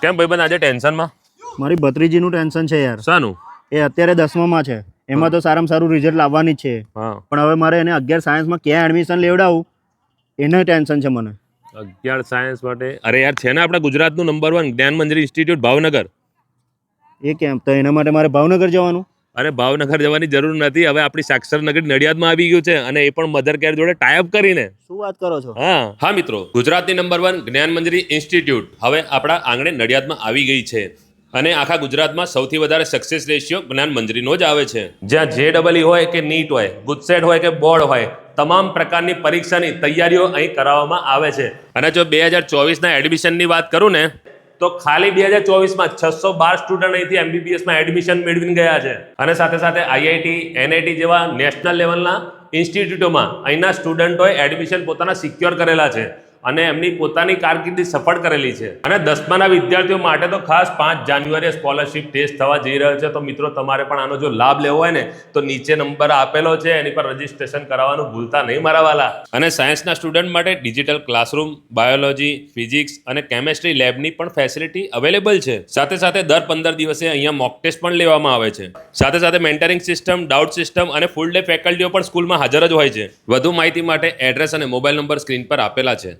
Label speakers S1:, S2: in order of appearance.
S1: કેમ ભાઈબંધ આજે ટેન્શનમાં?
S2: મારી ભત્રીજીનું ટેન્શન છે યાર.
S1: શાનું?
S2: એ અત્યારે 10મામાં છે, એમાં તો સારામાં સારું રિઝલ્ટ લાવવાની જ છે,
S1: હા
S2: પણ હવે મારે એને 11 સાયન્સમાં ક્યાં એડમિશન લેવડાવું એને ટેન્શન છે મને.
S1: 11 સાયન્સ માટે અરે યાર છે ને આપણા ગુજરાતનું નંબર 1 જ્ઞાન મંજરી ઇન્સ્ટિટ્યૂટ ભાવનગર.
S2: એ કેમ? તો એના માટે મારે ભાવનગર જવાનું?
S1: અરે ભાવનગર જવાની જરૂર નથી, હવે આપણી સાક્ષર નગરી નડિયાદમાં આવી ગયું છે અને એ પણ મધર કેર જોડે ટાઈપ કરીને.
S2: શું વાત કરો છો?
S1: હા મિત્રો, ગુજરાતની નંબર 1 જ્ઞાન મંજરી ઇન્સ્ટિટ્યૂટ હવે આપણા આંગણે નડિયાદમાં આવી ગઈ છે અને આખા ગુજરાતમાં સૌથી વધારે સક્સેસ રેશિયો જ્ઞાન મંજરીનો જ આવે છે. જ્યાં JEE હોય કે નીટ હોય, ગુજસેટ હોય કે બોર્ડ હોય, તમામ પ્રકારની પરીક્ષાની તૈયારીઓ અહીં કરાવવામાં આવે છે. અને જો 2024ના એડમિશનની વાત કરું ને તો ખાલી 2024માં 612 સ્ટુડન્ટ અહીંથી MBBSમાં એડમિશન મેળવીને ગયા છે. અને સાથે સાથે IIT, NIT જેવા નેશનલ લેવલના ઇન્સ્ટિટ્યૂટોમાં અહીંના સ્ટુડન્ટોએ એડમિશન પોતાના સિક્યોર કરેલા છે અને એમની પોતાની કારકિર્દી સફળ કરેલી છે. અને 10માના વિદ્યાર્થીઓ માટે તો ખાસ 5 જાન્યુઆરીએ સ્કોલરશિપ ટેસ્ટ થવા જઈ રહ્યો છે. તો મિત્રો તમારે પણ આનો જો લાભ લેવો હોય ને તો નીચે નંબર આપેલો છે, એની પર રજીસ્ટ્રેશન કરાવવાનું ભૂલતા નહીં મારા વાલા. અને સાયન્સના સ્ટુડન્ટ માટે ડિજિટલ ક્લાસરૂમ, બાયોલોજી, ફિઝિક્સ અને કેમેસ્ટ્રી લેબની પણ ફેસિલિટી અવેલેબલ છે. સાથે સાથે દર 15 દિવસે અહીંયા મોક ટેસ્ટ પણ લેવામાં આવે છે. સાથે સાથે મેન્ટરિંગ સિસ્ટમ, ડાઉટ સિસ્ટમ અને ફૂલ ડે ફેકલ્ટીઓ પણ સ્કૂલમાં હાજર જ હોય છે. વધુ માહિતી માટે એડ્રેસ અને મોબાઈલ નંબર સ્ક્રીન પર આપેલા છે.